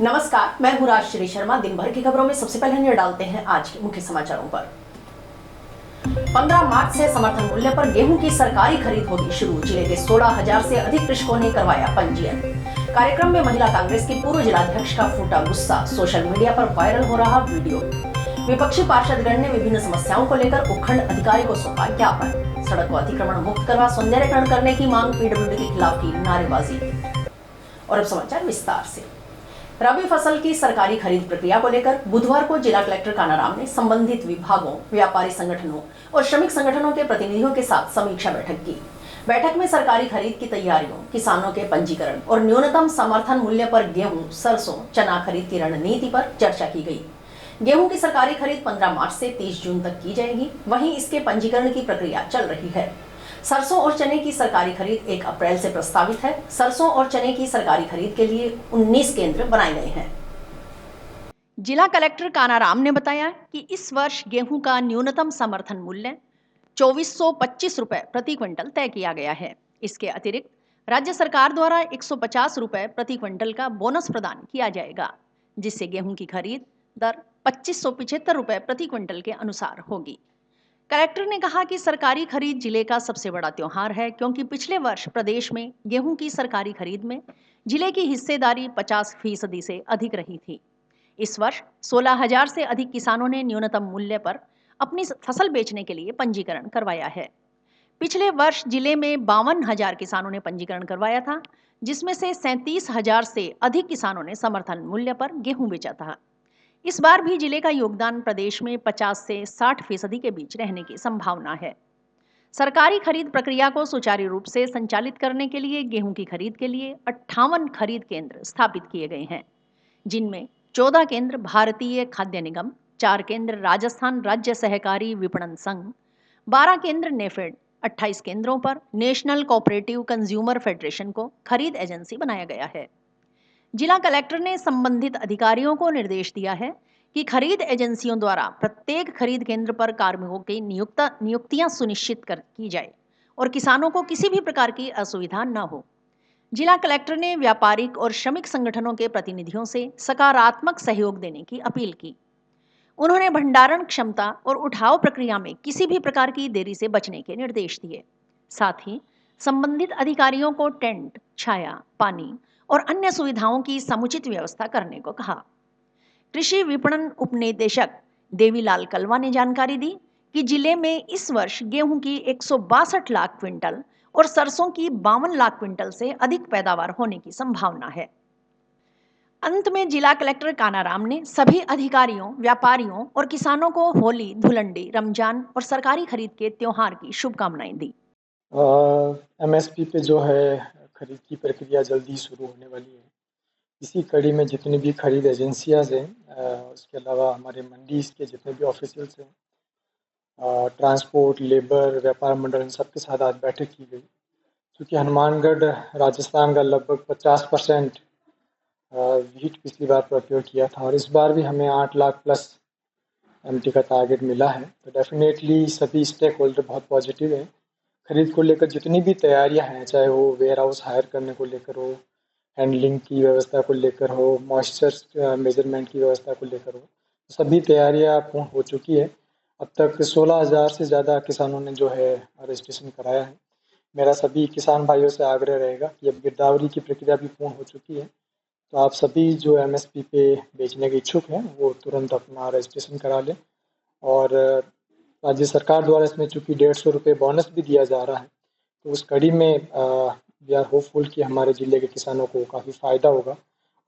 नमस्कार, मैं हूं राजश्री शर्मा। दिन भर की खबरों में सबसे पहले नजर डालते हैं आज के मुख्य समाचारों पर। 15 मार्च से समर्थन मूल्य पर गेहूं की सरकारी खरीद होगी शुरू। जिले के 16,000 से अधिक कृषकों ने करवाया पंजीयन। कार्यक्रम में महिला कांग्रेस की पूर्व जिलाध्यक्ष का फूटा गुस्सा। सोशल मीडिया पर वायरल हो रहा वीडियो। विपक्षी पार्षदगण ने विभिन्न समस्याओं को लेकर उपखंड अधिकारी को सौंपा ज्ञापन। सड़क को अतिक्रमण मुक्त करवा सौंदर्यकरण करने की मांग, पीडब्ल्यूडी के खिलाफ की नारेबाजी। और अब समाचार विस्तार से। रबी फसल की सरकारी खरीद प्रक्रिया को लेकर बुधवार को जिला कलेक्टर कानाराम ने संबंधित विभागों, व्यापारी संगठनों और श्रमिक संगठनों के प्रतिनिधियों के साथ समीक्षा बैठक की। बैठक में सरकारी खरीद की तैयारियों, किसानों के पंजीकरण और न्यूनतम समर्थन मूल्य पर गेहूं, सरसों, चना खरीद की रणनीति पर चर्चा की गई। गेहूं की सरकारी खरीद 15 मार्च से 30 जून तक की जाएगी। वहीं इसके पंजीकरण की प्रक्रिया चल रही है। सरसों और चने की सरकारी खरीद 1 अप्रैल से प्रस्तावित है। सरसों और चने की सरकारी खरीद के लिए 19 केंद्र बनाए गए हैं। जिला कलेक्टर कानाराम ने बताया कि इस वर्ष गेहूं का न्यूनतम समर्थन मूल्य 2425 रुपए प्रति क्विंटल तय किया गया है। इसके अतिरिक्त राज्य सरकार द्वारा 150 रुपए प्रति क्विंटल का बोनस प्रदान किया जाएगा, जिससे गेहूं की खरीद दर 2575 रुपए प्रति क्विंटल के अनुसार होगी। कलेक्टर ने कहा कि सरकारी खरीद जिले का सबसे बड़ा त्योहार है, क्योंकि पिछले वर्ष प्रदेश में गेहूं की सरकारी खरीद में जिले की हिस्सेदारी 50% से अधिक रही थी। इस वर्ष 16,000 से अधिक किसानों ने न्यूनतम मूल्य पर अपनी फसल बेचने के लिए पंजीकरण करवाया है। पिछले वर्ष जिले में 52,000 किसानों ने पंजीकरण करवाया था, जिसमें से 37,000 से अधिक किसानों ने समर्थन मूल्य पर गेहूं बेचा था। इस बार भी जिले का योगदान प्रदेश में 50 से 60% के बीच रहने की संभावना है। सरकारी खरीद प्रक्रिया को सुचारू रूप से संचालित करने के लिए गेहूं की खरीद के लिए 58 खरीद केंद्र स्थापित किए गए हैं, जिनमें 14 केंद्र भारतीय खाद्य निगम, 4 केंद्र राजस्थान राज्य सहकारी विपणन संघ, 12 केंद्र नेफेड, 28 केंद्रों पर नेशनल कोऑपरेटिव कंज्यूमर फेडरेशन को खरीद एजेंसी बनाया गया है। जिला कलेक्टर ने संबंधित अधिकारियों को निर्देश दिया है कि खरीद एजेंसियों द्वारा प्रत्येक खरीद केंद्र पर कार्मिकों की नियुक्तियां सुनिश्चित की जाए और किसानों को किसी भी प्रकार की असुविधा न हो। जिला कलेक्टर ने व्यापारिक और श्रमिक संगठनों के प्रतिनिधियों से सकारात्मक सहयोग देने की अपील की। उन्होंने भंडारण क्षमता और उठाव प्रक्रिया में किसी भी प्रकार की देरी से बचने के निर्देश दिए। साथ ही संबंधित अधिकारियों को टेंट, छाया, पानी और अन्य सुविधाओं की समुचित व्यवस्था करने को कहा। कृषि विपणन उपनिदेशक देवीलाल कलवा ने जानकारी दी कि जिले में इस वर्ष गेहूं की 162 लाख क्विंटल और सरसों की 52 लाख क्विंटल से अधिक पैदावार होने की संभावना है। अंत में जिला कलेक्टर कानाराम ने सभी अधिकारियों, व्यापारियों और किसानों को होली, धुलंडी, रमजान और सरकारी खरीद के त्योहार की शुभकामनाएं दी। एमएसपी पे जो है खरीद की प्रक्रिया जल्दी शुरू होने वाली है। इसी कड़ी में जितनी भी खरीद एजेंसियाज हैं, उसके अलावा हमारे मंडी के जितने भी ऑफिशियल्स हैं, ट्रांसपोर्ट, लेबर, व्यापार मंडल, इन सबके साथ आज बैठक की गई। क्योंकि हनुमानगढ़ राजस्थान का लगभग 50% वीट पिछली बार प्रोक्योर किया था और इस बार भी हमें 8 लाख प्लस एमटी का टारगेट मिला है। तो डेफिनेटली सभी स्टेक होल्डर बहुत पॉजिटिव है। खरीद को लेकर जितनी भी तैयारियां हैं, चाहे वो वेयर हाउस हायर करने को लेकर हो, हैंडलिंग की व्यवस्था को लेकर हो, मॉइस्चर मेजरमेंट की व्यवस्था को लेकर हो, सभी तैयारियां पूर्ण हो चुकी है। अब तक 16,000 से ज़्यादा किसानों ने जो है रजिस्ट्रेशन कराया है। मेरा सभी किसान भाइयों से आग्रह रहेगा कि अब गिरदावरी की प्रक्रिया भी पूर्ण हो चुकी है, तो आप सभी जो एमएसपी पे बेचने के इच्छुक हैं वो तुरंत अपना रजिस्ट्रेशन करा लें। और राज्य सरकार द्वारा इसमें चूँकि 150 रुपये बोनस भी दिया जा रहा है, तो उस कड़ी में वी आर होपफुल कि हमारे ज़िले के किसानों को काफ़ी फ़ायदा होगा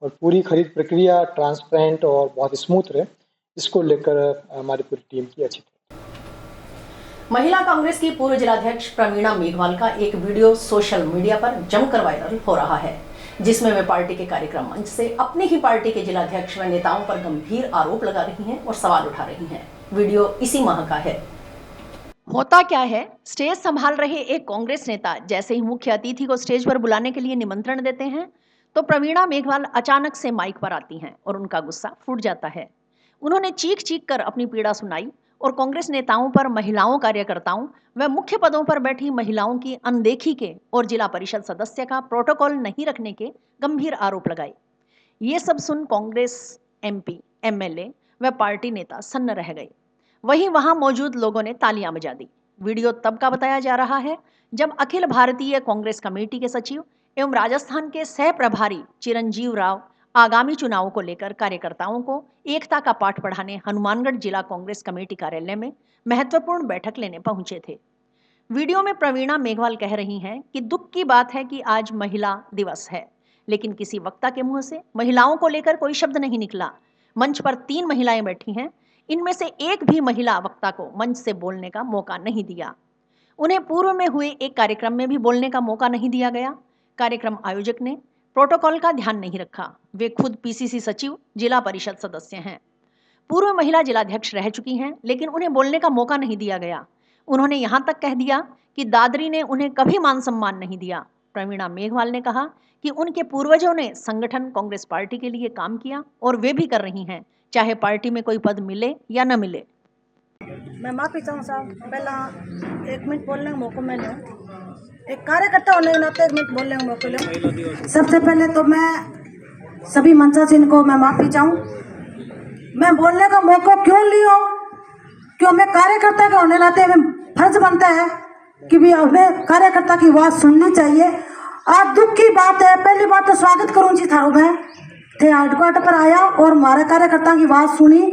और पूरी खरीद प्रक्रिया ट्रांसपेरेंट और बहुत स्मूथ रहे, इसको लेकर हमारी पूरी टीम की अच्छी महिला कांग्रेस की पूर्व जिलाध्यक्ष प्रवीणा मेघवाल का एक वीडियो सोशल मीडिया पर जमकर वायरल हो रहा है, जिसमें वे पार्टी के कार्यक्रम मंच से अपनी ही पार्टी के जिलाध्यक्ष व नेताओं पर गंभीर आरोप लगा रही हैं और सवाल उठा रही हैं। वीडियो इसी माह का है। होता क्या है, स्टेज संभाल रहे एक कांग्रेस नेता जैसे ही मुख्य अतिथि को स्टेज पर बुलाने के लिए निमंत्रण देते हैं, तो प्रवीणा मेघवाल अचानक से माइक पर आती हैं और उनका गुस्सा फूट जाता है। उन्होंने चीख चीख कर अपनी पीड़ा सुनाई और कांग्रेस नेताओं पर महिलाओं, कार्यकर्ताओं व मुख्य पदों पर बैठी महिलाओं की अनदेखी के और जिला परिषद सदस्य का प्रोटोकॉल नहीं रखने के गंभीर आरोप लगाए। ये सब सुन कांग्रेस MP, MLA व पार्टी नेता सन्न रह गए। वहीं वहां मौजूद लोगों ने तालियां बजा दी। वीडियो तब का बताया जा रहा है जब अखिल भारतीय कांग्रेस कमेटी के सचिव एवं राजस्थान के सह प्रभारी चिरंजीव राव आगामी चुनावों को लेकर कार्यकर्ताओं को एकता का पाठ पढ़ाने हनुमानगढ़ जिला कांग्रेस कमेटी कार्यालय में महत्वपूर्ण बैठक लेने पहुंचे थे। वीडियो में प्रवीणा मेघवाल कह रही हैं कि दुख की बात है कि आज महिला दिवस है, लेकिन किसी वक्ता के मुंह से महिलाओं को लेकर कोई शब्द नहीं निकला। मंच पर 3 महिलाएं बैठी हैं, इनमें से एक भी महिला वक्ता को मंच से बोलने का मौका नहीं दिया। उन्हें पूर्व में हुए एक कार्यक्रम में भी बोलने का मौका नहीं दिया गया। कार्यक्रम आयोजक ने प्रोटोकॉल का ध्यान नहीं रखा। वे खुद PCC सचिव, जिला परिषद सदस्य हैं, पूर्व महिला जिलाध्यक्ष रह चुकी हैं, लेकिन उन्हें बोलने का मौका नहीं दिया गया। उन्होंने यहां तक कह दिया कि दादरी ने उन्हें कभी मान सम्मान नहीं दिया। प्रवीणा मेघवाल ने कहा कि उनके पूर्वजों ने संगठन कांग्रेस पार्टी के लिए काम किया और वे भी कर रही हैं, चाहे पार्टी में कोई पद मिले या न मिले। मैं माफी चाहूँ साहब, पहला 1 मिनट बोलने का मौका मैंने एक कार्यकर्ता होने के नाते 1 मिनट बोलने का मौका लिया। सबसे पहले तो मैं सभी मंचासीन को मैं माफी चाहूँ। मैं बोलने का मौका क्यों लिया, क्यों मैं कार्यकर्ता के होने नाते हमें फर्ज बनता है कि भी हमें कार्यकर्ता की आवाज सुननी चाहिए। आज दुख की बात है, पहली बात तो स्वागत करूँ जी थारों में थे हेडक्वार्टर पर आया और हमारे कार्यकर्ता की आवाज सुनी।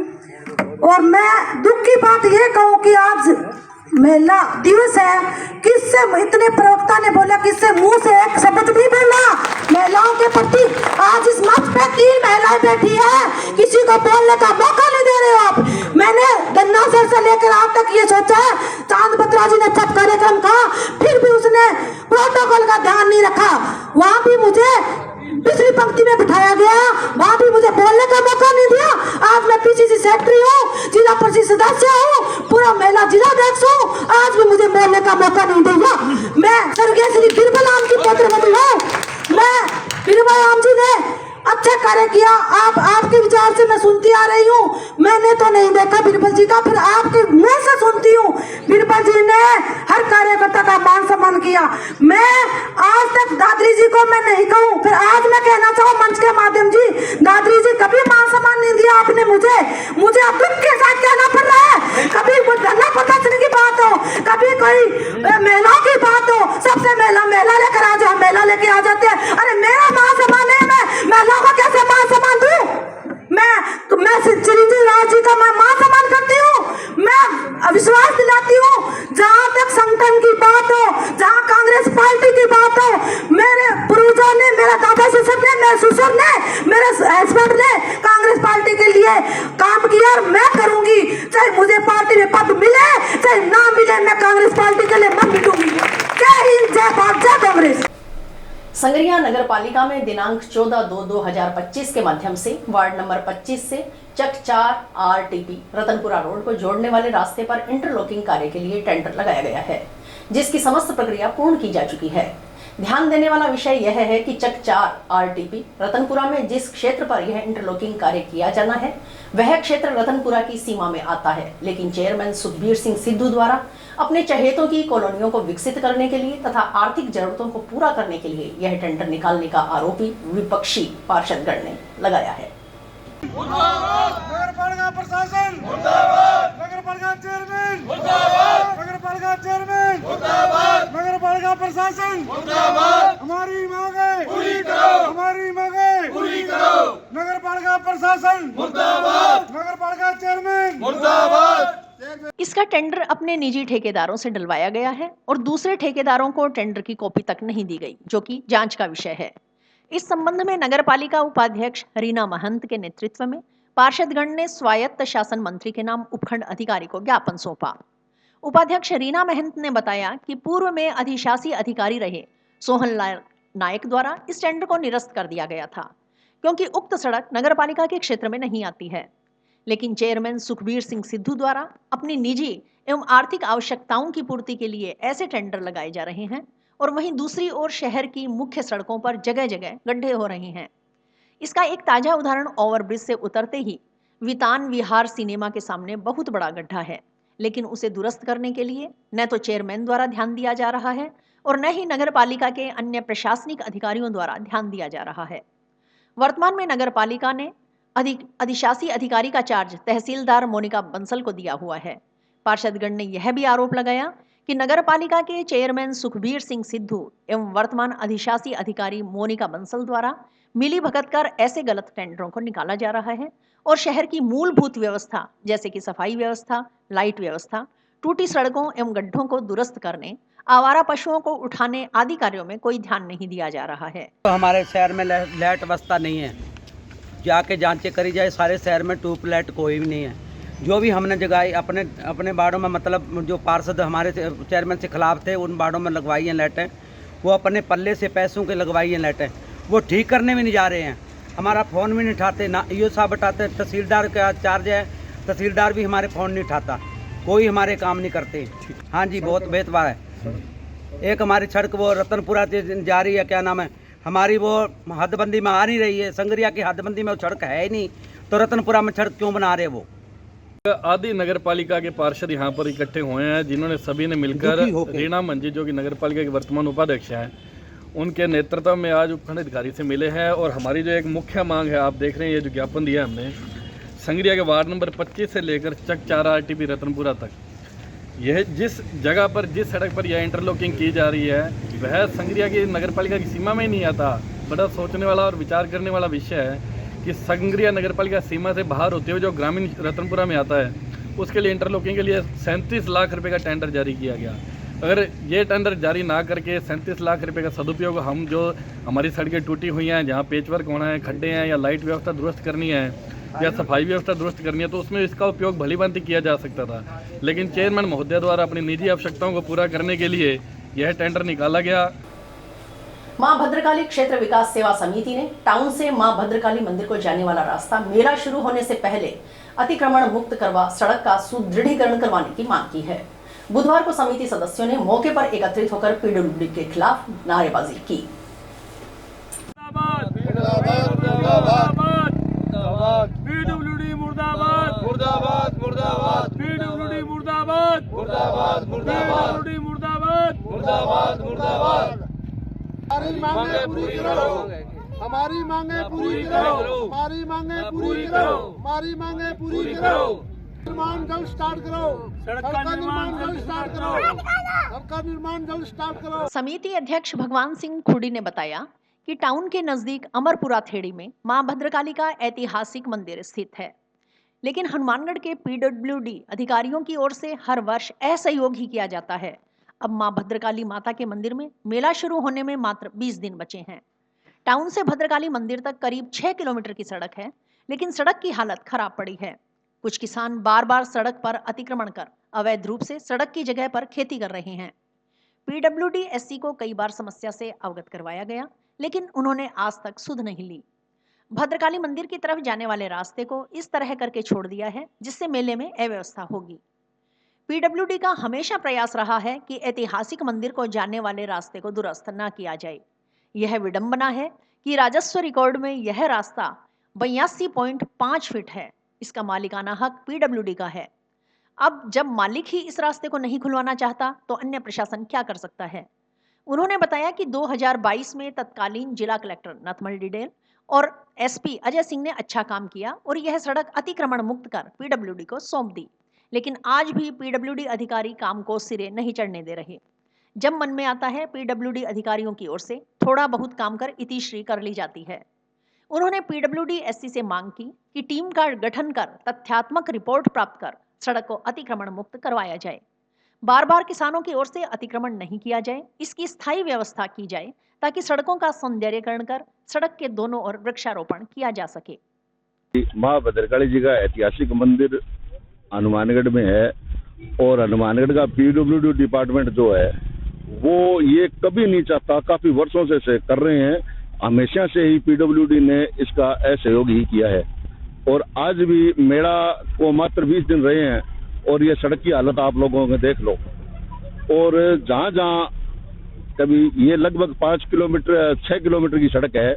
और मैं दुख की बात ये कहूँ कि आज महिला दिवस है, किससे इतने प्रवक्ता ने बोला, किससे मुंह से एक शब्द नहीं बोला महिलाओं के प्रति। आज इस मंच पे 3 महिलाएं बैठी है, किसी को बोलने का मौका नहीं दे रहे हो आप। मैंने गन्ना से लेकर आज तक ये सोचा है, चांद बत्रा जी ने सब कार्यक्रम कहा, फिर भी उसने प्रोटोकॉल का ध्यान नहीं रखा। वहां भी मुझे पिछली पंक्ति में बिठाया गया, वहां भी मुझे बोलने का मौका नहीं दिया। आज मैं PCC सेक्रेटरी हूँ, जिला परिषद सदस्य हूँ, पूरा महिला जिलाध्यक्ष हूँ, आज भी मुझे बोलने का मौका नहीं दिया। मैं स्वर्गीय श्री बीरबल आम की पुत्रवधू हूँ। मैं बीरबल आम जी ने अच्छा कार्य किया, आपके विचार से मैं सुनती आ रही हूँ। मैंने तो नहीं देखा बीरबल जी का, फिर आपके मुंह से सुनती हूँ। बीरबल जी ने हर कार्यकर्ता का मान सम्मान किया। मैं आज तक दादरी जी को मैं नहीं कहूँ, फिर आज मैं कहना चाहूँ मंच के माध्यम जी, दादरी जी कभी मान सम्मान नहीं दिया आपने मुझे अब दुख के साथ कहना पड़ रहा है। कभी धरना प्रदर्शन की बात हो, कभी कोई महिलाओं की बात हो, सबसे महिला लेकर आ जाओ, महिला लेके आ जाते हैं। अरे मेरा मान सम्मान है, मैं महिलाओं का कैसे मान सम्मान दूं? मैं चिरंजीव राव जी का मैं मान सम्मान करती हूँ। मैं विश्वास दिलाती हूँ, जहाँ तक संगठन की बात हो, जहाँ कांग्रेस पार्टी की बात हो, मेरे पूर्वजों ने, मेरे दादा ससुर ने, मेरे ससुर ने, मेरे हस्बैंड ने कांग्रेस पार्टी के लिए काम किया और मैं करूंगी। चाहे मुझे पार्टी में पद मिले चाहे ना मिले, मैं कांग्रेस पार्टी के लिए मन मिटूंगी। जय हिंद, जय भारत, जय कांग्रेस। संगरिया नगर पालिका में दिनांक 14/2/2025 के माध्यम से वार्ड नंबर 25 से चक 4 RTP रतनपुरा रोड को जोड़ने वाले रास्ते पर इंटरलॉकिंग कार्य के लिए टेंडर लगाया गया है, जिसकी समस्त प्रक्रिया पूर्ण की जा चुकी है। ध्यान देने वाला विषय यह है कि चक 4 RTP रतनपुरा में जिस क्षेत्र पर यह इंटरलॉकिंग कार्य किया जाना है वह क्षेत्र रतनपुरा की सीमा में आता है, लेकिन चेयरमैन सुखबीर सिंह सिद्धू द्वारा अपने चहेतों की कॉलोनियों को विकसित करने के लिए तथा आर्थिक जरूरतों को पूरा करने के लिए यह टेंडर निकालने का आरोपी विपक्षी पार्षदगण ने लगाया है। नगरपालिका प्रशासन मुर्दाबाद, नगरपालिका चेयरमैन मुर्दाबाद, नगरपालिका चेयरमैन मुर्दाबाद, नगरपालिका प्रशासन मुर्दाबाद। हमारी मांगे पूरी करो, हमारी मांगे पूरी करो। नगरपालिका प्रशासन मुर्दाबाद, नगरपालिका चेयरमैन मुर्दाबाद। इसका टेंडर अपने निजी ठेकेदारों से डलवाया गया है और दूसरे ठेकेदारों को टेंडर की कॉपी तक नहीं दी गई, जो कि जांच का विषय है। इस संबंध में नगरपालिका उपाध्यक्ष रीना महंत के नेतृत्व में पार्षदगण ने स्वायत्त शासन मंत्री के नाम उपखंड अधिकारी को ज्ञापन सौंपा। उपाध्यक्ष रीना महंत ने बताया कि पूर्व में अधिशासी अधिकारी रहे सोहन लाल नायक द्वारा इस टेंडर को निरस्त कर दिया गया था, क्योंकि उक्त सड़क नगरपालिका के क्षेत्र में नहीं आती है। लेकिन चेयरमैन सुखबीर सिंह सिद्धू द्वारा अपनी निजी एवं आर्थिक आवश्यकताओं की पूर्ति के लिए ऐसे टेंडर लगाए जा रहे हैं और वहीं दूसरी ओर शहर की मुख्य सड़कों पर जगह जगह गड्ढे हो रहे हैं। इसका एक ताजा उदाहरण ओवरब्रिज से उतरते ही वितान विहार सिनेमा के सामने बहुत बड़ा गड्ढा है, लेकिन उसे दुरुस्त करने के लिए न तो चेयरमैन द्वारा ध्यान दिया जा रहा है और न ही नगर पालिका के अन्य प्रशासनिक अधिकारियों द्वारा ध्यान दिया जा रहा है। वर्तमान में नगर पालिका ने अधिशासी अधिकारी का चार्ज तहसीलदार मोनिका बंसल को दिया हुआ है। पार्षदगण ने यह भी आरोप लगाया कि नगर पालिका के चेयरमैन सुखबीर सिंह सिद्धू एवं वर्तमान अधिशासी अधिकारी मोनिका बंसल द्वारा मिली भगत कर ऐसे गलत टेंडरों को निकाला जा रहा है और शहर की मूलभूत व्यवस्था जैसे कि सफाई व्यवस्था, लाइट व्यवस्था, टूटी सड़कों एवं गड्ढों को दुरुस्त करने, आवारा पशुओं को उठाने आदि कार्यों में कोई ध्यान नहीं दिया जा रहा है। तो हमारे शहर में लाइट व्यवस्था नहीं है, जाके जांचें करी जाए, सारे शहर में ट्यूबलाइट कोई भी नहीं है। जो भी हमने जगाई अपने वार्डों में, मतलब जो पार्षद हमारे चेयरमैन से खिलाफ थे, उन वार्डों में लगवाई हैं लाइटें, वो अपने पल्ले से पैसों के लगवाई हैं लाइटें, वो ठीक करने में नहीं जा रहे हैं। हमारा फ़ोन भी नहीं उठाते, ना ईओ साहब उठाते, तहसीलदार का चार्ज है, तहसीलदार भी हमारे फ़ोन नहीं उठाता, कोई हमारे काम नहीं करते। हाँ जी, बहुत बेतबार है। एक हमारी सड़क वो रतनपुरा जा रही है, क्या नाम है, हमारी वो हदबंदी में आ नहीं रही है, संगरिया की हदबंदी में वो सड़क है ही नहीं, तो रतनपुरा में सड़क क्यों बना रहे वो? आदि नगर पालिका के पार्षद यहाँ पर इकट्ठे हुए हैं, जिन्होंने सभी ने मिलकर रीना मंजी, जो कि नगर पालिका के वर्तमान उपाध्यक्ष हैं, उनके नेतृत्व में आज उपखंड अधिकारी से मिले हैं। और हमारी जो एक मुख्य मांग है, आप देख रहे हैं ये जो ज्ञापन दिया हमने, संगरिया के वार्ड नंबर 25 से लेकर चकचारा RTP रतनपुरा तक, यह जिस जगह पर, जिस सड़क पर यह इंटरलॉकिंग की जा रही है, वह संगरिया की नगर पालिका की सीमा में ही नहीं आता। बड़ा सोचने वाला और विचार करने वाला विषय है कि संगरिया नगर पालिका सीमा से बाहर होते हुए जो ग्रामीण रतनपुरा में आता है, उसके लिए इंटरलॉकिंग के लिए 37 लाख रुपए का टेंडर जारी किया गया। अगर ये टेंडर जारी ना करके 37 लाख रुपए का सदुपयोग हम, जो हमारी सड़कें टूटी हुई हैं, जहाँ पेचवर्क होना है, खड्डे हैं, या लाइट व्यवस्था दुरुस्त करनी है, या सफाई व्यवस्था दुरुस्त करनी है, तो उसमें इसका उपयोग भली भांति किया जा सकता था। लेकिन चेयरमैन महोदय द्वारा अपनी निजी आवश्यकताओं को पूरा करने के लिए यह टेंडर निकाला गया। मां भद्रकाली क्षेत्र विकास सेवा समिति ने टाउन से मां भद्रकाली मंदिर को जाने वाला रास्ता मेला शुरू होने से पहले अतिक्रमण मुक्त करवा सड़क का सुदृढ़ीकरण करवाने की मांग की है। बुधवार को समिति सदस्यों ने मौके पर एकत्रित होकर PWD के खिलाफ नारेबाजी की। हमारी मांगे पूरी करो, हमारी मांगे पूरी करो, हमारी मांगे पूरी करो, हमारी मांगे पूरी करो। निर्माण जल्द स्टार्ट करो, सड़क का निर्माण जल्द स्टार्ट करो, सड़क का निर्माण जल्द स्टार्ट करो। समिति अध्यक्ष भगवान सिंह खुड़ी ने बताया कि टाउन के नजदीक अमरपुरा थेड़ी में मां भद्रकाली का ऐतिहासिक मंदिर स्थित है, लेकिन हनुमानगढ़ के PWD अधिकारियों की ओर से हर वर्ष असहयोग ही किया जाता है। अब मां भद्रकाली माता के मंदिर में मेला शुरू होने में मात्र 20 दिन बचे हैं। टाउन से भद्रकाली मंदिर तक करीब 6 किलोमीटर की सड़क है, लेकिन सड़क की हालत खराब पड़ी है। कुछ किसान बार बार सड़क पर अतिक्रमण कर अवैध रूप से सड़क की जगह पर खेती कर रहे हैं। PWD SC को कई बार समस्या से अवगत करवाया गया, लेकिन उन्होंने आज तक सुध नहीं ली। भद्रकाली मंदिर की तरफ जाने वाले रास्ते को इस तरह करके छोड़ दिया है, जिससे मेले में अव्यवस्था होगी। PWD का हमेशा प्रयास रहा है कि ऐतिहासिक मंदिर को जाने वाले रास्ते को दुरुस्त न किया जाए। यह विडंबना है कि राजस्व रिकॉर्ड में यह रास्ता 82.5 फीट है। इसका मालिकाना हक PWD का है। अब जब मालिक ही इस रास्ते को नहीं खुलवाना चाहता, तो अन्य प्रशासन क्या कर सकता है? उन्होंने बताया कि 2022 में तत्कालीन जिला कलेक्टर नथमल डिडेल और SP अजय सिंह ने अच्छा काम किया और यह सड़क अतिक्रमण मुक्त कर PWD को सौंप दी, लेकिन आज भी PWD अधिकारी काम को सिरे नहीं चढ़ने दे रहे। जब मन में आता है, PWD अधिकारियों की ओर से थोड़ा बहुत काम कर इतिश्री कर ली जाती है। उन्होंने PWD SC से मांग की कि टीम का गठन कर तथ्यात्मक रिपोर्ट प्राप्त कर सड़क को अतिक्रमण मुक्त करवाया जाए। बार बार किसानों की ओर से अतिक्रमण नहीं किया जाए, इसकी स्थायी व्यवस्था की जाए ताकि सड़कों का सौंदर्यीकरण कर सड़क के दोनों ओर वृक्षारोपण किया जा सके। मां भद्रकाली जी का ऐतिहासिक मंदिर हनुमानगढ़ में है और हनुमानगढ़ का PWD डिपार्टमेंट जो है वो ये कभी नहीं चाहता, काफी वर्षों से कर रहे हैं। हमेशा से ही PWD ने इसका असहयोग ही किया है और आज भी मेला को मात्र 20 दिन रहे हैं और ये सड़क की हालत आप लोगों ने देख लो। और जहाँ जहाँ कभी ये लगभग 5 किलोमीटर 6 किलोमीटर की सड़क है,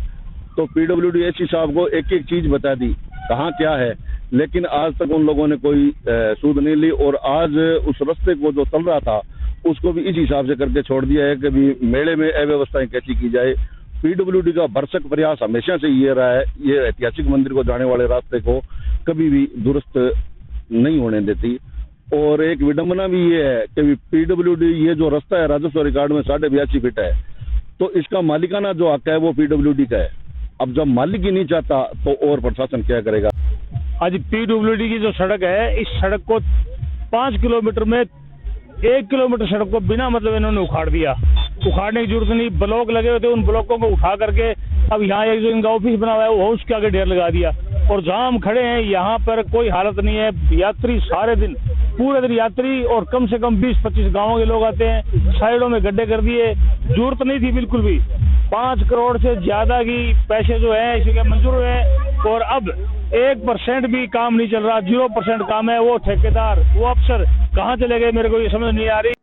तो PWD SC साहब को एक एक चीज बता दी कहाँ क्या है, लेकिन आज तक उन लोगों ने कोई सूद नहीं ली। और आज उस रास्ते को जो चल रहा था उसको भी इस हिसाब से करके छोड़ दिया है कि भी मेले में अव्यवस्थाएं कैसी की जाए। पीडब्ल्यूडी का भरसक प्रयास हमेशा से ये रहा है, ये ऐतिहासिक मंदिर को जाने वाले रास्ते को कभी भी दुरुस्त नहीं होने देती। और एक विडंबना भी ये है कि पीडब्ल्यूडी ये जो रास्ता है राजस्व रिकॉर्ड में 82.5 फीट है, तो इसका मालिकाना जो हक है वो पीडब्ल्यूडी का है। अब जब मालिक ही नहीं चाहता तो और प्रशासन क्या करेगा। आज पीडब्ल्यूडी की जो सड़क है, इस सड़क को 5 किलोमीटर में 1 किलोमीटर सड़क को बिना मतलब इन्होंने उखाड़ दिया। उखाड़ने की जरूरत नहीं, ब्लॉक लगे हुए थे, उन ब्लॉकों को उठा करके अब यहाँ एक जो इनका ऑफिस बना हुआ है वो उसके आगे ढेर लगा दिया। और जहाँ हम खड़े हैं यहाँ पर कोई हालत नहीं है। यात्री सारे दिन, पूरे दिन यात्री और कम से कम 20-25 गाँवों के लोग आते हैं। साइडों में गड्ढे कर दिए, जरूरत नहीं थी बिल्कुल भी। 5 करोड़ से ज्यादा की पैसे जो है इसके मंजूर हुए और अब 1% भी काम नहीं चल रहा, 0% काम है। वो ठेकेदार, वो अफसर कहाँ चले गए, मेरे को ये समझ नहीं आ रही।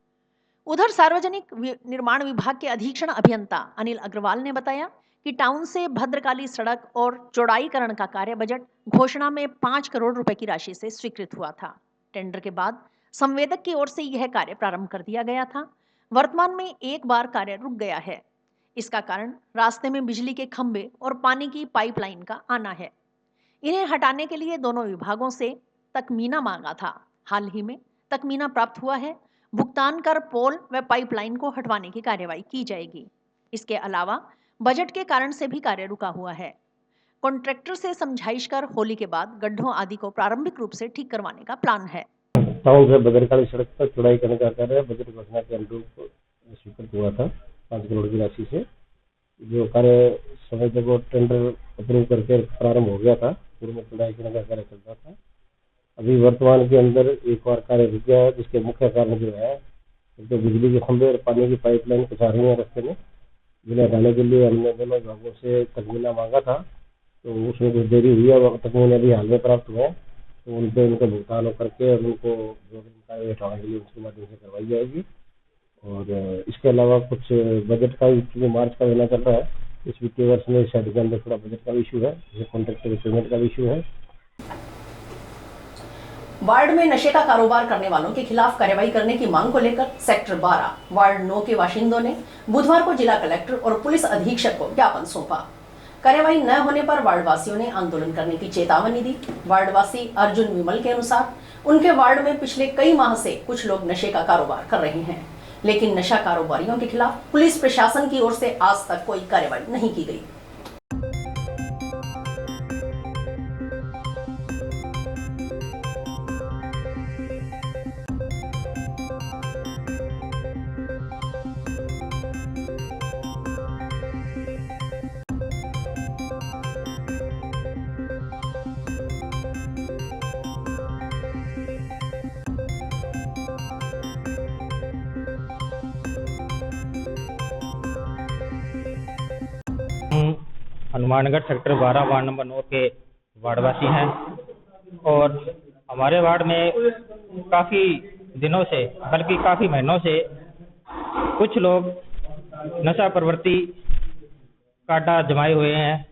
उधर सार्वजनिक निर्माण विभाग के अधीक्षण अभियंता अनिल अग्रवाल ने बताया कि टाउन से भद्रकाली सड़क और चौड़ाईकरण का कार्य बजट घोषणा में 5 करोड़ रुपए की राशि से स्वीकृत हुआ था। टेंडर के बाद संवेदक की ओर से यह कार्य प्रारंभ कर दिया गया था। वर्तमान में एक बार कार्य रुक गया है। इसका कारण रास्ते में बिजली के खंभे और पानी की पाइपलाइन का आना है। इन्हें हटाने के लिए दोनों विभागों से तकमीना मांगा था। हाल ही में तकमीना प्राप्त हुआ है। भुगतान कर पोल व पाइपलाइन को हटवाने की कार्यवाही की जाएगी। इसके अलावा बजट के कारण से भी कार्य रुका हुआ है। कॉन्ट्रैक्टर से समझाइश कर होली के बाद गड्ढों आदि को प्रारंभिक रूप से ठीक करवाने का प्लान है। टाउन से भद्रकाली सड़क पर चौड़ाई करने का कार्य बजट घोषणा के अनुरूप स्वीकृत हुआ था 5 करोड़ की राशि से। जो कार्य समय तक वो टेंडर अप्रूव करके प्रारंभ हो गया था, पूर्व में चौड़ाई करने का कार्य चल रहा था। अभी वर्तमान के अंदर एक और कार्य रुक गया है, जिसके मुख्य कारण जो है तो बिजली के खंभे और पानी की पाइपलाइन कुछ आ रही है रास्ते में, जिन्हें हटाने के लिए हमने दोनों विभागों से तकमीना मांगा था। तो उसमें कुछ देरी हुई है, वो तकमीने अभी हाल में प्राप्त हुए हैं, तो उन पर उनका भुगतान करके और उनको जो कार्य हटाने के लिए उसके माध्यम से करवाई जाएगी। और इसके अलावा कुछ बजट का भी मार्च का महीना चल रहा है, इस वित्तीय वर्ष में शायद के अंदर थोड़ा बजट का इशू है, जैसे कॉन्ट्रैक्टर पेमेंट का इशू है। वार्ड में नशे का कारोबार करने वालों के खिलाफ कार्रवाई करने की मांग को लेकर सेक्टर 12 वार्ड 9 के बाशिंदों ने बुधवार को जिला कलेक्टर और पुलिस अधीक्षक को ज्ञापन सौंपा। कार्रवाई न होने पर वार्डवासियों ने आंदोलन करने की चेतावनी दी। वार्डवासी अर्जुन विमल के अनुसार उनके वार्ड में पिछले कई माह से कुछ लोग नशे का कारोबार कर रहे हैं, लेकिन नशा कारोबारियों के खिलाफ पुलिस प्रशासन की ओर से आज तक कोई कार्रवाई नहीं की गई। हनुमानगढ़ सेक्टर 12 वार्ड नंबर 9 के वार्डवासी हैं और हमारे वार्ड में काफ़ी दिनों से, बल्कि काफ़ी महीनों से कुछ लोग नशा प्रवृत्ति का अड्डा जमाए हुए हैं,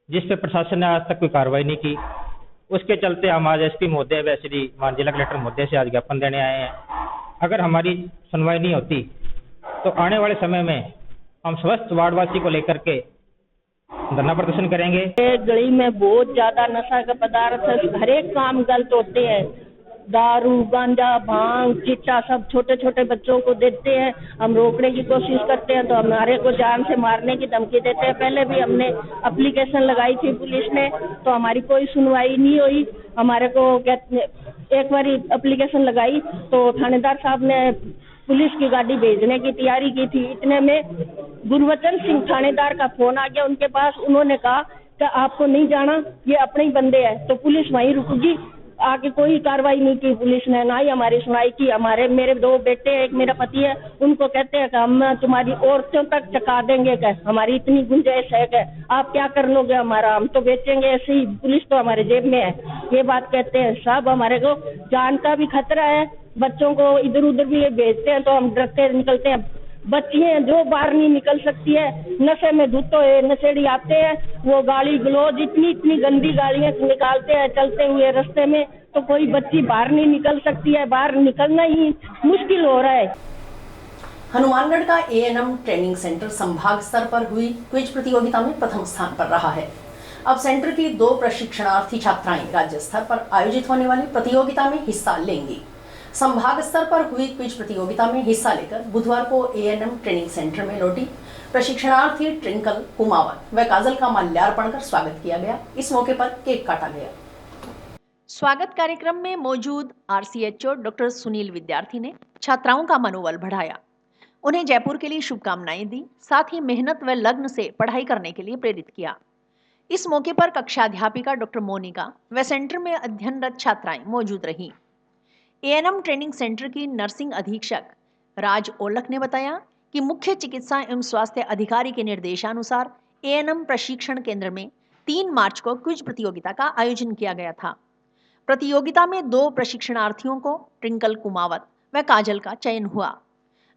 जिस पे प्रशासन ने आज तक कोई कार्रवाई नहीं की। उसके चलते हम आज एसपी महोदय व श्री जिला कलेक्टर महोदय से आज ज्ञापन देने आए हैं। अगर हमारी सुनवाई नहीं होती तो आने वाले समय में हम समस्त वार्डवासी को लेकर के धरना प्रदर्शन करेंगे। गली में बहुत ज्यादा नशा का पदार्थ, हर एक काम गलत होते हैं। दारू, गांजा, भांग, चिट्टा सब छोटे छोटे बच्चों को देते हैं। हम रोकने की कोशिश करते हैं तो हमारे को जान से मारने की धमकी देते हैं। पहले भी हमने एप्लीकेशन लगाई थी पुलिस ने, तो हमारी कोई सुनवाई नहीं हुई। हमारे को एक बार एप्लीकेशन लगाई तो थानेदार साहब ने पुलिस की गाड़ी भेजने की तैयारी की थी। इतने में गुरवचन सिंह थानेदार का फोन आ गया उनके पास। उन्होंने कहा कि आपको नहीं जाना, ये अपने ही बंदे हैं। तो पुलिस वहीं रुक गई, आगे कोई कार्रवाई नहीं की पुलिस ने, ना ही हमारी सुनाई की। मेरे 2 बेटे हैं, एक मेरा पति है, उनको कहते हैं कि हम तुम्हारी औरतों तक चका देंगे, क्या हमारी इतनी गुंजाइश है कि आप क्या कर लोगे हमारा, हम तो बेचेंगे ऐसे ही, पुलिस तो हमारे जेब में है, ये बात कहते हैं। साहब हमारे को जान का भी खतरा है, बच्चों को इधर उधर भी भेजते हैं तो हम डर के निकलते हैं। बच्चियां जो बाहर नहीं निकल सकती है, नशे में धुतो है, नशेड़ी आते हैं, वो गाली गलौज इतनी गंदी गालियां निकालते हैं चलते हुए रास्ते में, तो कोई बच्ची बाहर नहीं निकल सकती है। बाहर निकलना ही मुश्किल हो रहा है। हनुमानगढ़ का एएनएम ट्रेनिंग सेंटर संभाग स्तर पर हुई क्विज प्रतियोगिता में प्रथम स्थान पर रहा है। अब सेंटर की 2 प्रशिक्षणार्थी छात्राएं राज्य स्तर पर आयोजित होने वाली प्रतियोगिता में हिस्सा लेंगी। संभाग स्तर पर हुई क्विज प्रतियोगिता में हिस्सा लेकर बुधवार को एएनएम ट्रेनिंग सेंटर में लौटी प्रशिक्षणार्थी ट्विंकल कुमावत व काजल का माल्यार्पण कर स्वागत किया गया। इस मौके पर केक काटा गया। स्वागत कार्यक्रम में मौजूद आरसीएचओ डॉक्टर सुनील विद्यार्थी ने छात्राओं का मनोबल बढ़ाया, उन्हें जयपुर के लिए शुभकामनाएं दी, साथ ही मेहनत व लगन से पढ़ाई करने के लिए प्रेरित किया। इस मौके पर कक्षाध्यापिका डॉक्टर मोनिका व सेंटर में अध्ययनरत छात्राएं मौजूद रहीं। एएनएम ट्रेनिंग सेंटर की नर्सिंग अधीक्षक राज ओलख ने बताया कि मुख्य चिकित्सा एवं स्वास्थ्य अधिकारी के निर्देशानुसार एएनएम प्रशिक्षण केंद्र में 3 मार्च को क्विज प्रतियोगिता का आयोजन किया गया था। प्रतियोगिता में 2 प्रशिक्षणार्थियों को ट्विंकल कुमावत व काजल का चयन हुआ।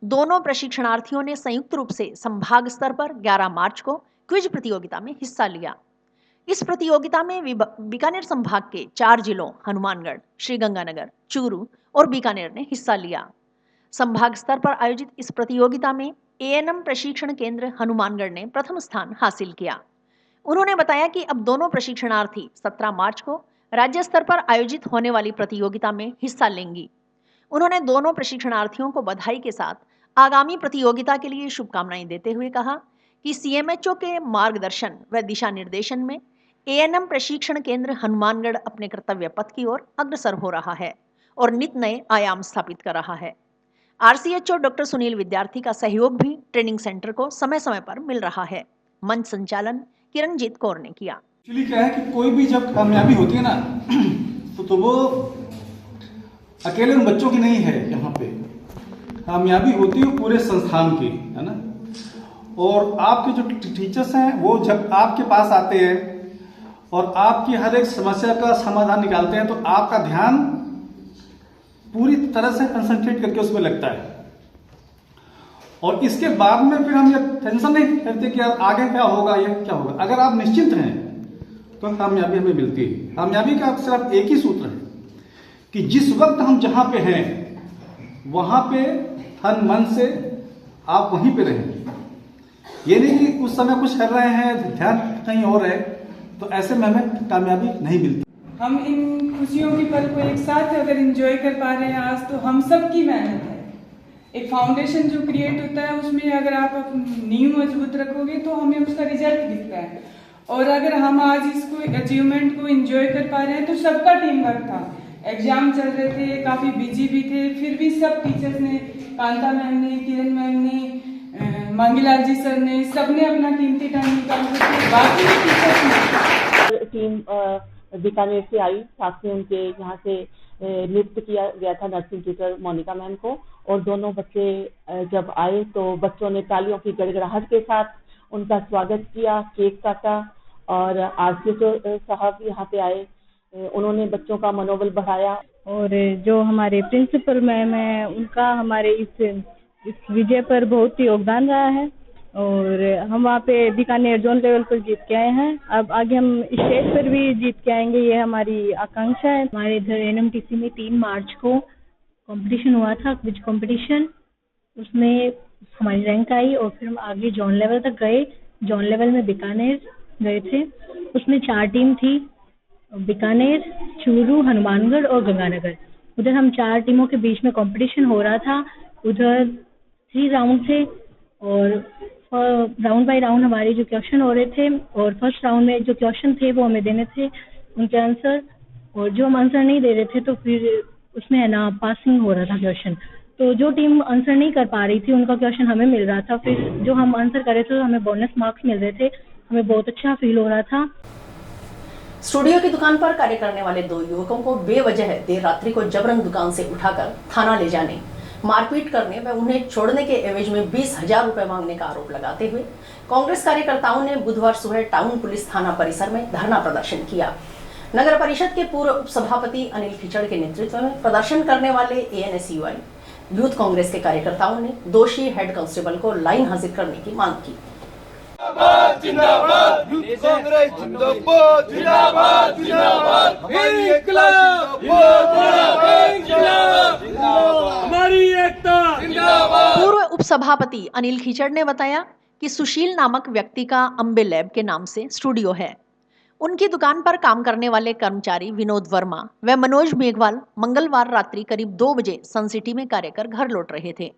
दोनों प्रशिक्षणार्थियों ने संयुक्त रूप से संभाग स्तर पर 11 मार्च को क्विज प्रतियोगिता में हिस्सा लिया। इस प्रतियोगिता में बीकानेर संभाग के 4 जिलों हनुमानगढ़, श्रीगंगानगर, चूरू और बीकानेर ने हिस्सा लिया। संभाग स्तर पर आयोजित इस प्रतियोगिता में एएनएम प्रशिक्षण केंद्र हनुमानगढ़ ने प्रथम स्थान हासिल किया। उन्होंने बताया कि अब दोनों प्रशिक्षणार्थी 17 मार्च को राज्य स्तर पर आयोजित होने वाली प्रतियोगिता में हिस्सा लेंगी। उन्होंने दोनों प्रशिक्षणार्थियों को बधाई के साथ आगामी प्रतियोगिता के लिए शुभकामनाएं देते हुए कहा कि सीएमएचओ के मार्गदर्शन व दिशा निर्देशन में एएनएम प्रशिक्षण केंद्र हनुमानगढ़ अपने कर्तव्य पथ की ओर अग्रसर हो रहा है और नित नए आयाम स्थापित कर रहा है। आरसीएचओ डॉक्टर सुनील विद्यार्थी का सहयोग भी ट्रेनिंग सेंटर को समय समय पर मिल रहा है। मंच संचालन किरणजीत कौर ने किया। एक्चुअली क्या है कि कोई भी जब कामयाबी होती है ना तो वो अकेले उन बच्चों की नहीं है, यहाँ पे कामयाबी होती है पूरे संस्थान की, है ना। और आपके जो टीचर्स हैं वो जब आपके पास आते हैं और आपकी हर एक समस्या का समाधान निकालते हैं तो आपका ध्यान पूरी तरह से कंसंट्रेट करके उसमें लगता है। और इसके बाद में फिर हम ये टेंशन नहीं करते कि यार आगे क्या होगा, ये क्या होगा। अगर आप निश्चिंत हैं तो कामयाबी हमें मिलती है। कामयाबी का सिर्फ एक ही सूत्र है कि जिस वक्त हम जहां पे हैं वहां पे तन मन से आप वहीं पे रहें। ये नहीं कि उस समय कुछ कर रहे हैं, ध्यान कहीं और है, तो ऐसे में हमें कामयाबी नहीं मिलती। हम इन खुशियों के पल को एक साथ अगर एंजॉय कर पा रहे हैं आज, तो हम सब की मेहनत है। एक फाउंडेशन जो क्रिएट होता है उसमें अगर आप नींव मजबूत रखोगे तो हमें उसका रिजल्ट दिखता है। और अगर हम आज इसको अचीवमेंट को एंजॉय कर पा रहे हैं तो सबका टीम वर्क था। एग्जाम चल रहे थे, काफी बिजी भी थे, फिर भी सब टीचर्स ने, कांता मैम ने, किरण मैम ने, मांगीलाल जी सर ने, सबने अपना कीमती टाइम निकाल कर बाकी टीचर्स ने। टीम बीकानेर से आई, साथ में उनके यहाँ से नियुक्त किया गया था नर्सिंग टीचर मोनिका मैम को। और दोनों बच्चे जब आए तो बच्चों ने तालियों की गड़गड़ाहट के साथ उनका स्वागत किया, केक काटा। और आरसीएचओ साहब यहाँ पे आए, उन्होंने बच्चों का मनोबल बढ़ाया। और जो हमारे प्रिंसिपल मैम है उनका हमारे इस विजय पर बहुत ही योगदान रहा है। और हम वहाँ पे बीकानेर जोन लेवल पर जीत के आए हैं। अब आगे हम स्टेट पर भी जीत के आएंगे, ये हमारी आकांक्षा है। हमारे इधर एनएमटीसी में 3 मार्च को कंपटीशन हुआ था, क्विज कंपटीशन। उसमें हमारी रैंक आई और फिर हम आगे जोन लेवल तक गए। जोन लेवल में बीकानेर गए थे, उसमें 4 टीम थी, बीकानेर, चूरू, हनुमानगढ़ और गंगानगर। उधर हम 4 टीमों के बीच में कंपटीशन हो रहा था। उधर 3 राउंड थे और राउंड बाय राउंड हमारे जो क्वेश्चन हो रहे थे। और फर्स्ट राउंड में जो क्वेश्चन थे वो हमें देने थे उनके आंसर, और जो हम आंसर नहीं दे रहे थे तो फिर उसमें है ना पासिंग हो रहा था क्वेश्चन। तो जो टीम आंसर नहीं कर पा रही थी उनका क्वेश्चन हमें मिल रहा था, फिर जो हम आंसर कर रहे थे तो हमें बोनस मार्क्स मिल रहे थे। हमें बहुत अच्छा फील हो रहा था। स्टूडियो की दुकान पर कार्य करने वाले 2 युवकों को बेवजह देर रात्रि को जबरन दुकान से उठाकर थाना ले जाने, मारपीट करने व उन्हें छोड़ने के एवज में 20,000 रुपए मांगने का आरोप लगाते हुए कांग्रेस कार्यकर्ताओं ने बुधवार सुबह टाउन पुलिस थाना परिसर में धरना प्रदर्शन किया। नगर परिषद के पूर्व उपसभापति अनिल खिचड़ के नेतृत्व में प्रदर्शन करने वाले एएनएसयूआई यूथ कांग्रेस के कार्यकर्ताओं ने दोषी हेड कांस्टेबल को लाइन हाजिर करने की मांग की। जिंदाबाद यूथ कांग्रेस जिंदाबाद जिंदाबाद जिंदाबाद हमारी एकता जिंदाबाद। पूर्व उपसभापति अनिल खीचड़ ने बताया कि सुशील नामक व्यक्ति का अम्बे लैब के नाम से स्टूडियो है। उनकी दुकान पर काम करने वाले कर्मचारी विनोद वर्मा व मनोज मेघवाल मंगलवार रात्रि करीब 2 बजे सन सिटी में कार्य कर घर लौट रहे थे।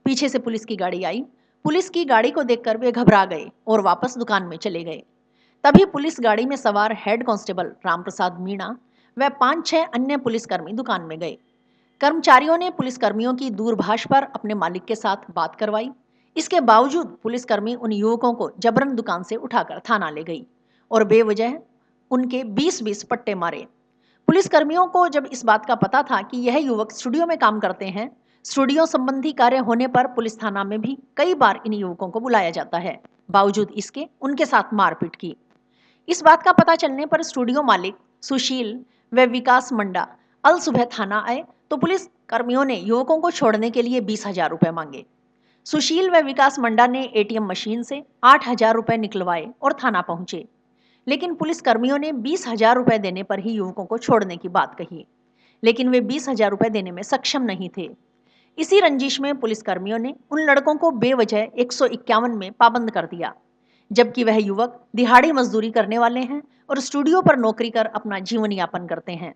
पीछे से पुलिस की गाड़ी आई। पुलिस की गाड़ी को देखकर वे घबरा गए और वापस दुकान में चले गए। तभी पुलिस गाड़ी में सवार हेड कांस्टेबल रामप्रसाद मीणा व 5-6 अन्य पुलिसकर्मी दुकान में गए। कर्मचारियों ने पुलिसकर्मियों की दूरभाष पर अपने मालिक के साथ बात करवाई। इसके बावजूद पुलिसकर्मी उन युवकों को जबरन दुकान से उठाकर थाना ले गई और बेवजह उनके 20-20 पट्टे मारे। पुलिसकर्मियों को जब इस बात का पता था कि यह युवक स्टूडियो में काम करते हैं, स्टूडियो संबंधी कार्य होने पर पुलिस थाना में भी कई बार इन युवकों को बुलाया जाता है, बावजूद इसके उनके साथ मारपीट की। इस बात का पता चलने पर स्टूडियो मालिक सुशील व विकास मंडा अल सुबह थाना आए तो पुलिस कर्मियों ने युवकों को छोड़ने के लिए 20,000 रुपए मांगे। सुशील व विकास मंडा ने एटीएम मशीन से 8,000 रुपए निकलवाए और थाना पहुंचे, लेकिन पुलिस कर्मियों ने 20,000 रुपए देने पर ही युवकों को छोड़ने की बात कही, लेकिन वे 20,000 रुपए देने में सक्षम नहीं थे। इसी रंजिश में पुलिसकर्मियों ने उन लड़कों को बेवजह 151 में पाबंद कर दिया, जबकि वह युवक दिहाड़ी मजदूरी करने वाले हैं और स्टूडियो पर नौकरी कर अपना जीवन यापन करते हैं।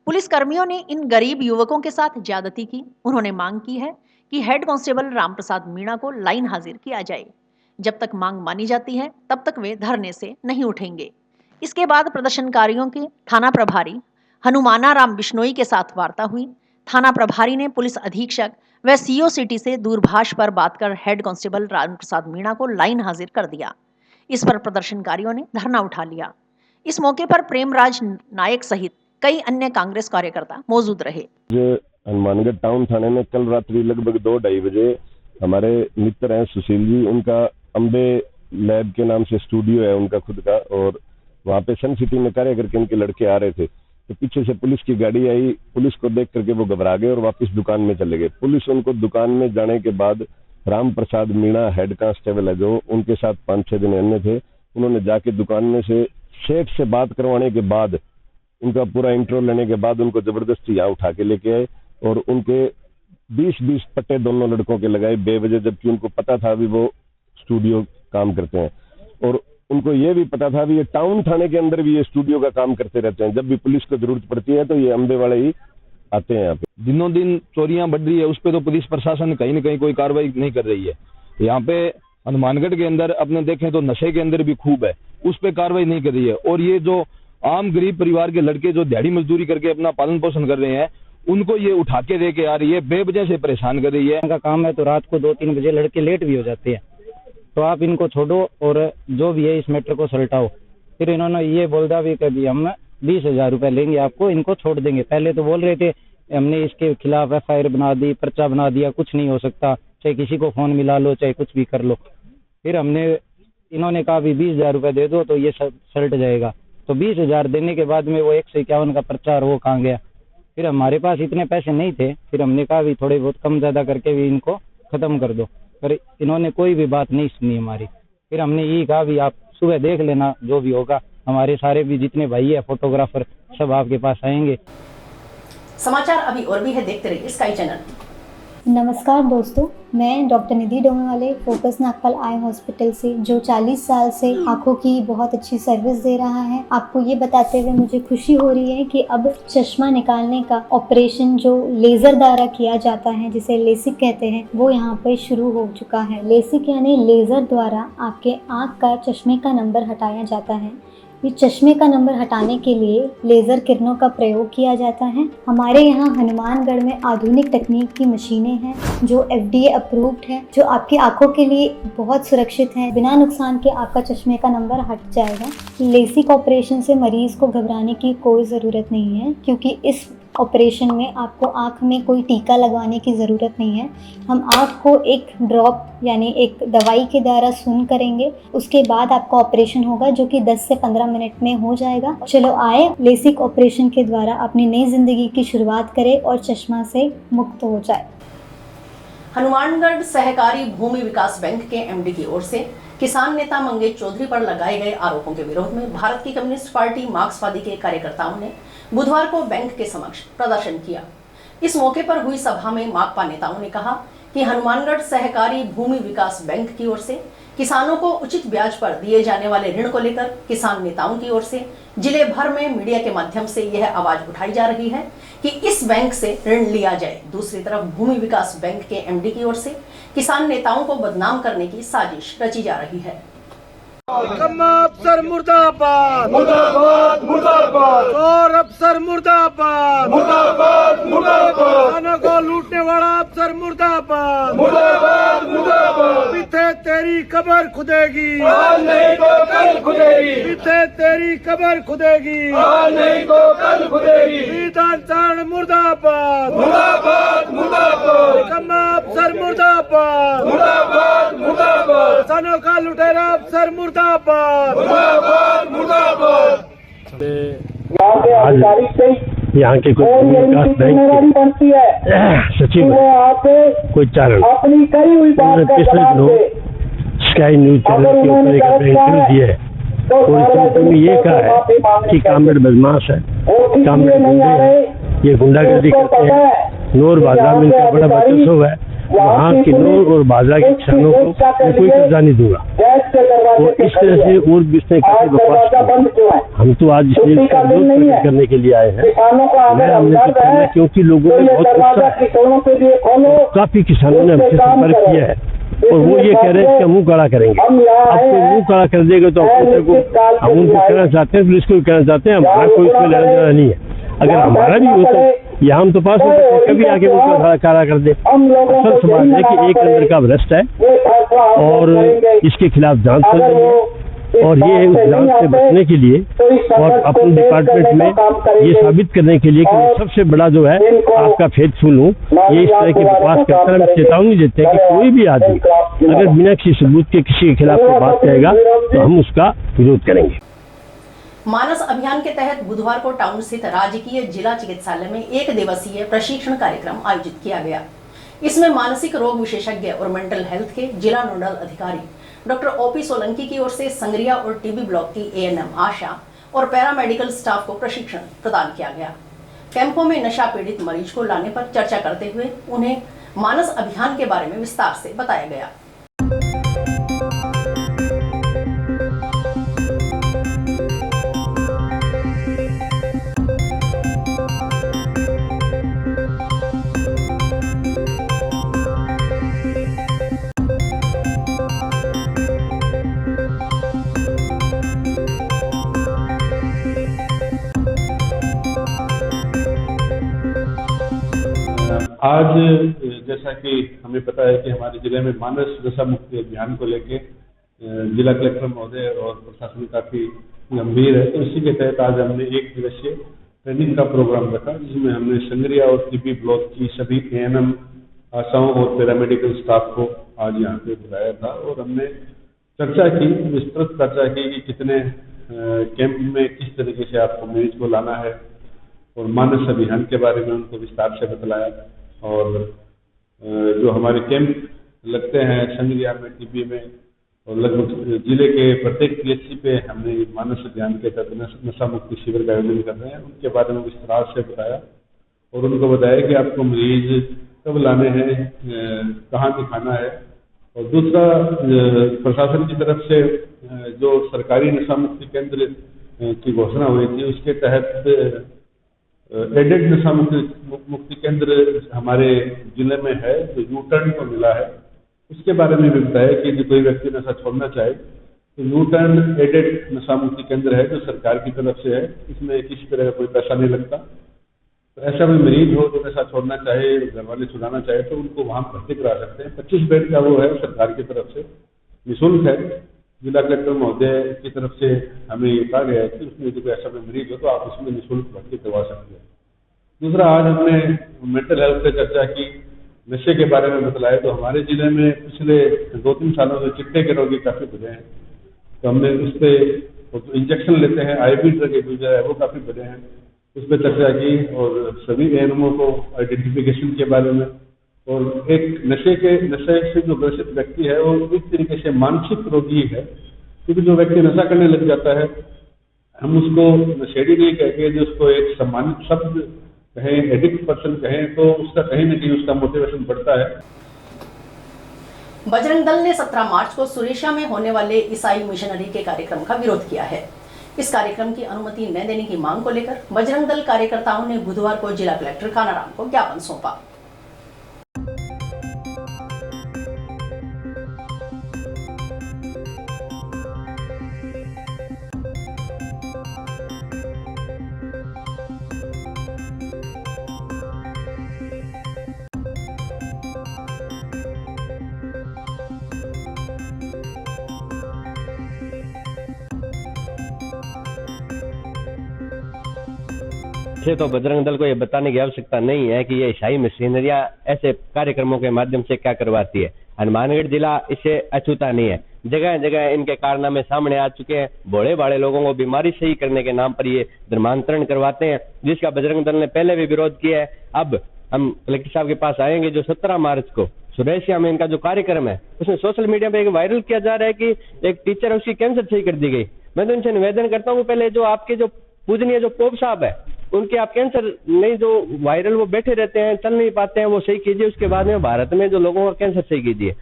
पुलिसकर्मियों ने इन गरीब युवकों के साथ ज्यादती की। उन्होंने मांग की है कि हेड कांस्टेबल रामप्रसाद मीणा को लाइन हाजिर किया जाए। जब तक मांग मानी जाती है तब तक वे धरने से नहीं उठेंगे। इसके बाद प्रदर्शनकारियों के थाना प्रभारी हनुमाना राम बिश्नोई के साथ वार्ता हुई। थाना प्रभारी ने पुलिस अधीक्षक व सीओ सिटी से दूरभाष पर बात कर हेड कांस्टेबल रामप्रसाद मीणा को लाइन हाजिर कर दिया। इस पर प्रदर्शनकारियों ने धरना उठा लिया। इस मौके पर प्रेमराज नायक सहित कई अन्य कांग्रेस कार्यकर्ता मौजूद रहे। हनुमानगढ़ टाउन थाने में कल रात्रि लगभग 2-2:30 बजे हमारे मित्र हैं सुशील जी, उनका अम्बे लैब के नाम से स्टूडियो है उनका खुद का, और वहाँ पे सन सिटी में कार्य करके उनके लड़के आ रहे थे तो पीछे से पुलिस की गाड़ी आई। पुलिस को देख करके वो घबरा गए और वापस दुकान में चले गए। पुलिस उनको दुकान में जाने के बाद राम प्रसाद मीणा हेड कांस्टेबल है जो, उनके साथ 5-6 जने अन्य थे, उन्होंने जाके दुकान में से सेठ से बात करवाने के बाद, उनका पूरा इंटरव्यू लेने के बाद उनको जबरदस्ती यहाँ उठा के लेके आए और उनके 20-20 पट्टे दोनों लड़कों के लगाए बेवजह, जबकि उनको पता था भी वो स्टूडियो काम करते हैं और उनको ये भी पता था भी ये टाउन थाने के अंदर भी ये स्टूडियो का काम करते रहते हैं। जब भी पुलिस को जरूरत पड़ती है तो ये अम्बे वाले ही आते हैं यहाँ पे। दिनों दिन चोरियां बढ़ रही है, उस पर तो पुलिस प्रशासन कहीं न कहीं कोई कार्रवाई नहीं कर रही है। यहाँ पे हनुमानगढ़ के अंदर अपने देखें तो नशे के अंदर भी खूब है, उस पर कार्रवाई नहीं कर रही है। और ये जो आम गरीब परिवार के लड़के जो दिहाड़ी मजदूरी करके अपना पालन पोषण कर रहे हैं, उनको ये उठा के दे के आ रही है, बेवजह से परेशान कर रही है। का काम है तो रात को 2-3 बजे लड़के लेट भी हो जाते हैं, तो आप इनको छोड़ो और जो भी है इस मैटर को सलटाओ। फिर इन्होंने ये बोल दिया भी कभी हम 20,000 रुपए लेंगे आपको, इनको छोड़ देंगे। पहले तो बोल रहे थे हमने इसके खिलाफ FIR बना दी, पर्चा बना दिया, कुछ नहीं हो सकता, चाहे किसी को फोन मिला लो, चाहे कुछ भी कर लो। फिर इन्होंने कहा भी 20,000 रुपए दे दो तो ये सलट जाएगा। तो 20,000 देने के बाद में वो 151 का पर्चा और वो कहाँ गया। फिर हमारे पास इतने पैसे नहीं थे, फिर हमने कहा भी थोड़े बहुत कम ज्यादा करके भी इनको खत्म कर दो, पर इन्होंने कोई भी बात नहीं सुनी हमारी। फिर हमने यही कहा भी आप सुबह देख लेना, जो भी होगा हमारे सारे भी जितने भाई है फोटोग्राफर सब आपके पास आएंगे। समाचार अभी और भी है, देखते रहिए स्काई चैनल। नमस्कार दोस्तों, मैं डॉक्टर निधि डोमेवाले फोकस नागपाल आई हॉस्पिटल से, जो 40 साल से आंखों की बहुत अच्छी सर्विस दे रहा है। आपको ये बताते हुए मुझे खुशी हो रही है कि अब चश्मा निकालने का ऑपरेशन जो लेजर द्वारा किया जाता है, जिसे लेसिक कहते हैं, वो यहाँ पर शुरू हो चुका है। लेसिक यानी लेजर द्वारा आपके आँख का चश्मे का नंबर हटाया जाता है। ये चश्मे का नंबर हटाने के लिए लेज़र किरणों का प्रयोग किया जाता है। हमारे यहाँ हनुमानगढ़ में आधुनिक तकनीक की मशीनें हैं जो FDA अप्रूव्ड है, जो आपकी आंखों के लिए बहुत सुरक्षित है। बिना नुकसान के आपका चश्मे का नंबर हट जाएगा। लेसिक ऑपरेशन से मरीज़ को घबराने की कोई ज़रूरत नहीं है, क्योंकि इस ऑपरेशन में आपको आँख में कोई टीका लगवाने की ज़रूरत नहीं है। हम आँख को एक ड्रॉप यानी एक दवाई के द्वारा सून करेंगे, उसके बाद आपका ऑपरेशन होगा जो कि 10 से 15 मिनट में हो जाएगा। चलो आए लेसिक ऑपरेशन के द्वारा अपनी नई ज़िंदगी की शुरुआत करें और चश्मा से मुक्त हो जाए। हनुमानगढ़ सहकारी भूमि विकास बैंक के एमडी की ओर से किसान नेता मंगेश चौधरी पर लगाए गए आरोपों के विरोध में भारत की कम्युनिस्ट पार्टी मार्क्सवादी के कार्यकर्ताओं ने बुधवार को बैंक के समक्ष प्रदर्शन किया। इस मौके पर हुई सभा में माकपा नेताओं ने कहा कि हनुमानगढ़ सहकारी भूमि विकास बैंक की ओर से किसानों को उचित ब्याज पर दिए जाने वाले ऋण को लेकर किसान नेताओं की ओर से जिले भर में मीडिया के माध्यम से यह आवाज उठाई जा रही है कि इस बैंक से ऋण लिया जाए। दूसरी तरफ भूमि विकास बैंक के एमडी की ओर से किसान नेताओं को बदनाम करने की साजिश रची जा रही है। अफसर मुर्दाबाद मुर्दाबाद मुर्दाबाद और अफसर मुर्दाबाद मुर्दाबाद मुर्दाबाद किसानों को लूटने वाला अफसर मुर्दाबाद मुर्दाबाद मुर्दाबाद पीछे तेरी कब्र खुदेगी नहीं तो कल खुदेगी पीछे तेरी कब्र खुदेगी नहीं तो कल खुदेगी विधान मुर्दाबाद मुर्दाबाद मुर्दाबाद कम्मा अफसर मुर्दाबाद मुर्दाबाद मुर्दाबाद किसानों का लुटेरा अफसर मुर्दाबाद मुर्दाबाद मुर्दाबाद। आज यहाँ के कुछ विकास बैंक के सचिव कोई चारण उन्होंने पिछले दिनों स्काई न्यूज चैनल के ऊपर एक इंटरव्यू दिया है और इस इंटरव्यू में ये कहा है कि कामरेड बदमाश है, कामरेड गुंडे हैं, ये गुंडागर्दी करते हैं। नूर बाजरा में इनका बड़ा वर्चस्व है, वहाँ किन्नौर और बाजरा के किसानों को मैं कोई कर्जा नहीं दूंगा। और इस तरह से और भी उसने काफी बकवास किया। हम तो आज इसलिए इसका विरोध प्रकट करने के लिए आए हैं। मैं हमने तो करना क्योंकि लोगों में बहुत गुस्सा है, काफी किसानों ने हमसे संपर्क किया है और वो ये कह रहे हैं कि हम मुँह कड़ा करेंगे। अब कोई मुँह कड़ा कर देगा तो हम उनको कहना चाहते हैं, पुलिस को भी कहना चाहते हैं, हमारा कोई उसमें लेना देना नहीं है। अगर हमारा भी हो तो या हम तो पास कभी आगे मुझको कारा कर दे। असल समाज है कि एक अंदर का भ्रष्ट है और इसके खिलाफ जांच चल रही है और ये उस जांच से बचने के लिए और अपने डिपार्टमेंट में ये साबित करने के लिए कि मैं सबसे बड़ा जो है आपका फेथफुल हूँ, ये इस तरह के विकास करता है। हम चेतावनी देते हैं कि कोई भी आदमी अगर बिना किसी सबूत के किसी के खिलाफ बात करेगा तो हम उसका विरोध करेंगे। मानस अभियान के तहत बुधवार को टाउन स्थित राजकीय जिला चिकित्सालय में 1 दिवसीय प्रशिक्षण कार्यक्रम आयोजित किया गया। इसमें मानसिक रोग विशेषज्ञ और मेंटल हेल्थ के जिला नोडल अधिकारी डॉक्टर ओपी सोलंकी की ओर से संगरिया और टीबी ब्लॉक की एएनएम आशा और पैरामेडिकल स्टाफ को प्रशिक्षण प्रदान किया गया। कैंपों में नशा पीड़ित मरीज को लाने पर चर्चा करते हुए उन्हें मानस अभियान के बारे में विस्तार से बताया गया। आज जैसा कि हमें पता है कि हमारे जिले में मानस नशा मुक्ति अभियान को लेके जिला कलेक्टर महोदय और प्रशासन काफी गंभीर है, तो इसी के तहत आज हमने 1 दिवसीय ट्रेनिंग का प्रोग्राम रखा जिसमें हमने संगरिया और टीबी ब्लॉक की सभी एएनएम आशाओं और पैरामेडिकल स्टाफ को आज यहाँ पे बुलाया था और हमने चर्चा की, विस्तृत चर्चा की कि कितने कैंप में किस तरीके से आपको मरीज को लाना है और मानस अभियान के बारे में उनको विस्तार से बतलाया। और जो हमारे कैंप लगते हैं संगरिया में, टीबी में और लगभग जिले के प्रत्येक पीएचसी पे हमने मानस अभियान के तहत नशा मुक्ति शिविर का आयोजन कर रहे हैं, उनके बारे में विस्तार से बताया और उनको बताया कि आपको मरीज कब लाने हैं, कहाँ दिखाना है। और दूसरा, प्रशासन की तरफ से जो सरकारी नशा मुक्ति केंद्र की घोषणा हुई थी उसके तहत एडेड नशा मुक्ति केंद्र हमारे जिले में है जो यू टर्न को मिला है, उसके बारे में भी बताया कि यदि कोई व्यक्ति नशा छोड़ना चाहे तो यू टर्न एडेड नशा मुक्ति केंद्र है जो सरकार की तरफ से है, इसमें किसी तरह का कोई पैसा नहीं लगता। तो ऐसा कोई मरीज हो जो नशा छोड़ना चाहे, घर वाले छुड़ाना चाहे तो उनको वहाँ भर्ती करा सकते हैं। 25 बेड का वो है, सरकार की तरफ से निःशुल्क है। जिला कलेक्टर महोदय की तरफ से हमें ये कहा गया है कि उसमें यदि कोई ऐसा कोई मरीज हो तो आप उसमें निःशुल्क भर्ती करवा सकते हैं। दूसरा, आज हमने मेंटल हेल्थ पे चर्चा की, नशे के बारे में बतलाया। तो हमारे जिले में पिछले 2-3 सालों में चिट्टे के रोगी काफ़ी बढ़े हैं, तो हमने उस पर इंजेक्शन लेते हैं, आईवी ड्रग यूजर है वो काफ़ी बढ़े हैं, उस पर चर्चा की। और सभी एएनएमओ को आइडेंटिफिकेशन के बारे में और एक नशे से जो ग्रसित व्यक्ति है वो एक तरीके से मानसिक रोगी है, क्योंकि जो व्यक्ति नशा करने लग जाता है हम उसको नशेड़ी नहीं कहते, जो उसको एक सम्मानित शब्द कहें, एडिक्ट पर्सन कहें, तो उसका कहीं ना कहीं उसका मोटिवेशन बढ़ता है। बजरंग दल ने 17 मार्च को सुरेशिया में होने वाले ईसाई मिशनरी के कार्यक्रम का विरोध किया है। इस कार्यक्रम की अनुमति न देने की मांग को लेकर बजरंग दल कार्यकर्ताओं ने बुधवार को जिला कलेक्टर कानाराम को ज्ञापन सौंपा। तो बजरंग दल को ये बताने की आवश्यकता नहीं है कि ये ईसाई मशीनरियां ऐसे कार्यक्रमों के माध्यम से क्या करवाती है। हनुमानगढ़ जिला इससे अछूता नहीं है, जगह जगह इनके कारनामे सामने आ चुके हैं। भोले भाले लोगों को बीमारी सही करने के नाम पर ये धर्मांतरण करवाते हैं, जिसका बजरंग दल ने पहले भी विरोध किया है। अब हम कलेक्टर साहब के पास आएंगे। जो 17 मार्च को सुरेशिया में इनका जो कार्यक्रम है उसमें सोशल मीडिया पे एक वायरल किया जा रहा है कि एक टीचर उसकी कैंसर सही कर दी गई। मैं तो इनसे निवेदन करता हूँ, पहले जो आपके जो पूजनीय जो पोप साहब है उनके आप कैंसर नहीं, जो वायरल वो बैठे रहते हैं, चल नहीं पाते हैं, वो सही कीजिए। उसके बाद में भारत में जो लोगों का कैंसर सही कीजिए।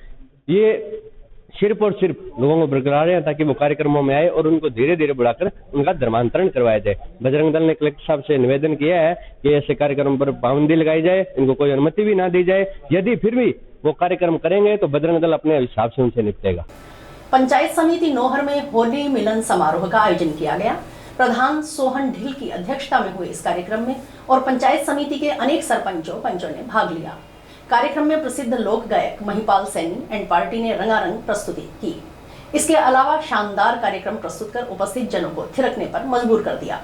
ये सिर्फ और सिर्फ लोगों को बरकरार है ताकि वो कार्यक्रमों में आए और उनको धीरे धीरे बढ़ाकर उनका धर्मांतरण करवाया जाए। बजरंग दल ने कलेक्टर साहब से निवेदन किया है कि ऐसे कार्यक्रम पर पाबंदी लगाई जाए, इनको कोई अनुमति भी ना दी जाए। यदि फिर भी वो कार्यक्रम करेंगे तो बजरंग दल अपने हिसाब से उनसे निपटेगा। पंचायत समिति नौहर में होली मिलन समारोह का आयोजन किया गया। प्रधान सोहन ढील की अध्यक्षता में हुए इस कार्यक्रम में और पंचायत समिति के अनेक पंचों ने भाग लिया। कार्यक्रम में प्रसिद्ध लोक गायक महिपाल सैनी एंड पार्टी ने रंगारंग प्रस्तुति की। इसके अलावा शानदार कार्यक्रम प्रस्तुत कर उपस्थित जनों को थिरकने पर मजबूर कर दिया।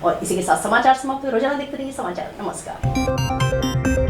और इसी के साथ समाचार समाप्त। रोजाना देखते रहिए समाचार। नमस्कार।